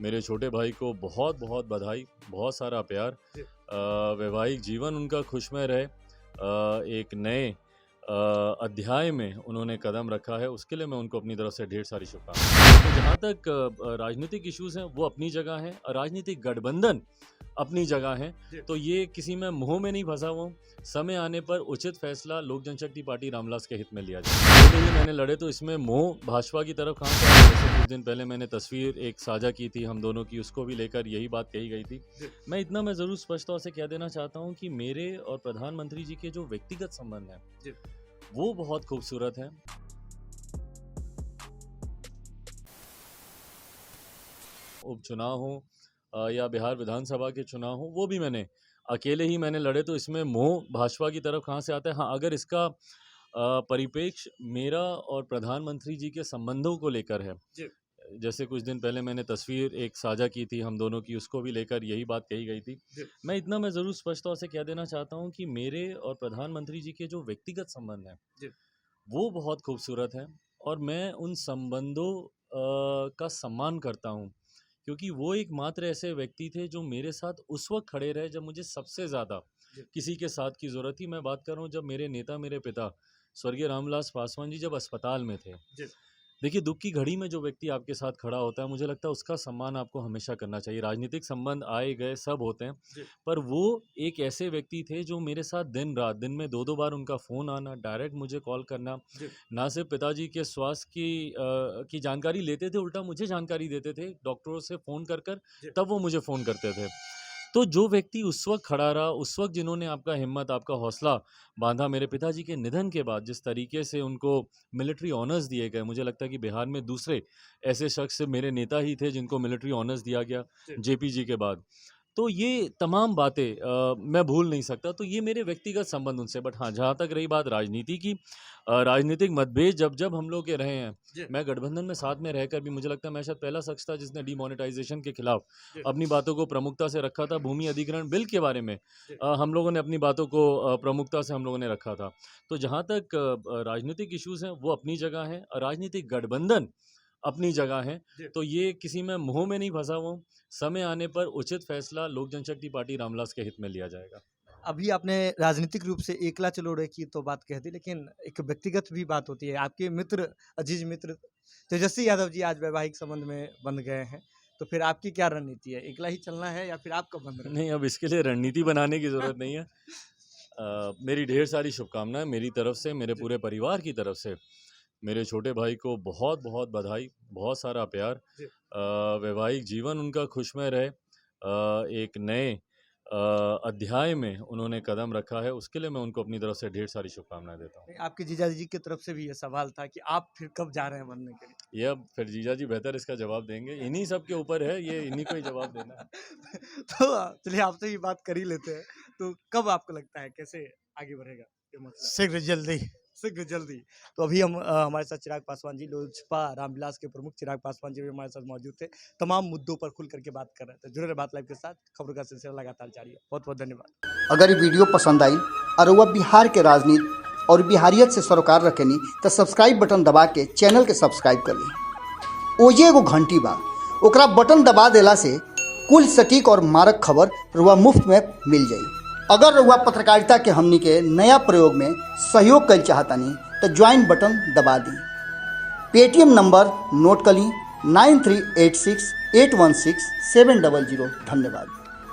मेरे छोटे भाई को बहुत बहुत बधाई, बहुत सारा प्यार। वैवाहिक जीवन उनका खुशमय रहे। एक नए अध्याय में उन्होंने कदम रखा है, उसके लिए मैं उनको अपनी तरफ से ढेर सारी शुभकामनाएं। तो जहाँ तक राजनीतिक इश्यूज हैं वो अपनी जगह हैं, राजनीतिक गठबंधन अपनी जगह हैं, तो ये किसी में मोह में नहीं फंसा हुआ हूँ। समय आने पर उचित फैसला लोक जनशक्ति पार्टी रामविलास के हित में लिया जाए। पहले ही मैंने लड़े तो इसमें मोह भाजपा की तरफ कहाँ से आया? जैसे कुछ दिन पहले मैंने तस्वीर एक साझा की थी हम दोनों की, उसको भी लेकर यही बात कही गई थी। मैं ज़रूर स्पष्ट तौर से कह देना चाहता हूँ कि मेरे और प्रधानमंत्री जी के जो व्यक्तिगत संबंध हैं वो बहुत खूबसूरत हैं। उपचुनाव हो या बिहार विधानसभा के चुनाव हो, वो भी मैंने अकेले ही लड़े, तो इसमें मोह भाजपा की तरफ कहाँ से आता है? हाँ, अगर इसका परिप्रेक्ष्य मेरा और प्रधानमंत्री जी के संबंधों को लेकर है, जैसे कुछ दिन पहले मैंने तस्वीर एक साझा की थी हम दोनों की, उसको भी लेकर यही बात कही गई थी। मैं ज़रूर स्पष्ट तौर से कह देना चाहता हूँ कि मेरे और प्रधानमंत्री जी के जो व्यक्तिगत संबंध हैं वो बहुत खूबसूरत हैं, और मैं उन संबंधों का सम्मान करता हूँ, क्योंकि वो एकमात्र ऐसे व्यक्ति थे जो मेरे साथ उस वक्त खड़े रहे जब मुझे सबसे ज़्यादा किसी के साथ की ज़रूरत थी। मैं बात कर रहा हूँ जब मेरे नेता, मेरे पिता स्वर्गीय रामविलास पासवान जी जब अस्पताल में थे। देखिए, दुख की घड़ी में जो व्यक्ति आपके साथ खड़ा होता है, मुझे लगता है उसका सम्मान आपको हमेशा करना चाहिए। राजनीतिक संबंध आए गए सब होते हैं, पर वो एक ऐसे व्यक्ति थे जो मेरे साथ दिन रात, दिन में 2-2 बार उनका फ़ोन आना, डायरेक्ट मुझे कॉल करना, ना सिर्फ पिताजी के स्वास्थ्य की जानकारी लेते थे, उल्टा मुझे जानकारी देते थे डॉक्टरों से फ़ोन कर तब वो मुझे फ़ोन करते थे। तो जो व्यक्ति उस वक्त खड़ा रहा, उस वक्त जिन्होंने आपका हिम्मत, आपका हौसला बांधा, मेरे पिताजी के निधन के बाद जिस तरीके से उनको मिलिट्री ऑनर्स दिए गए, मुझे लगता है कि बिहार में दूसरे ऐसे शख्स मेरे नेता ही थे जिनको मिलिट्री ऑनर्स दिया गया जेपी जी के बाद। तो ये तमाम बातें मैं भूल नहीं सकता। तो ये मेरे व्यक्तिगत संबंध उनसे। बट हाँ, जहाँ तक रही बात राजनीति की, राजनीतिक मतभेद जब हम लोग के रहे हैं, मैं गठबंधन में साथ में रहकर भी, मुझे लगता है मैं शायद पहला शख्स था जिसने डिमोनेटाइजेशन के खिलाफ अपनी बातों को प्रमुखता से रखा था। भूमि अधिग्रहण बिल के बारे में हम लोगों ने अपनी बातों को प्रमुखता से हम लोगों ने रखा था। तो जहाँ तक राजनीतिक इश्यूज हैं वो अपनी जगह हैं, राजनीतिक गठबंधन अपनी जगह हैं, तो ये किसी में मोह में नहीं फंसा हुआ हूँ। समय आने पर उचित फैसला लोक जनशक्ति पार्टी रामविलास के हित में लिया जाएगा। अभी आपने राजनीतिक रूप से एकला चलोड़े की तो बात कह दी, लेकिन एक व्यक्तिगत भी बात होती है। आपके मित्र, अजीज मित्र तेजस्वी यादव जी आज वैवाहिक संबंध में बंध गए हैं, तो फिर आपकी क्या रणनीति है? एकला ही चलना है या फिर आपका बंध नहीं, अब इसके लिए रणनीति बनाने की ज़रूरत नहीं है। मेरी ढेर सारी शुभकामनाएं मेरी तरफ से, मेरे पूरे परिवार की तरफ से। मेरे छोटे भाई को बहुत बहुत बधाई, बहुत सारा प्यार। वैवाहिक जीवन उनका खुशमय रहे। एक नए अध्याय में उन्होंने कदम रखा है, उसके लिए मैं उनको अपनी तरफ से ढेर सारी शुभकामनाएं देता हूँ। आपके जीजा जी की तरफ से भी ये सवाल था कि आप फिर कब जा रहे हैं बनने के लिए? ये अब फिर जीजा जी बेहतर इसका जवाब देंगे, इन्हीं सब के ऊपर है, ये इन्हीं को ही जवाब देना है। तो चलिए आपसे ही बात कर ही लेते हैं। तो कब आपको लगता है कैसे आगे बढ़ेगा ये मसला? शीघ्र जल्दी। तो अभी हम हमारे साथ चिराग पासवान जी, लोजपा रामविलास के प्रमुख चिराग पासवान जी भी हमारे साथ मौजूद थे। तमाम मुद्दों पर खुल करके बात कर रहे थे। जुड़े रहे बात लाइव के साथ, खबरों का सिलसिला लगातार जारी है। बहुत बहुत धन्यवाद। अगर ये वीडियो पसंद आई और वह बिहार के राजनीति और बिहारियत से सरोकार रखेनी तो सब्सक्राइब बटन दबा के चैनल के सब्सक्राइब कर ली। ओजे एगो घंटी बा, ओकरा बटन दबा देला से कुल सटीक और मारक खबर रुआ मुफ्त में मिल जाई। अगर रुआ पत्रकारिता के हमनी के नया प्रयोग में सहयोग कर चाहतानी तो ज्वाइन बटन दबा दी। पेटीएम नंबर नोट कर ली 9386816700। धन्यवाद।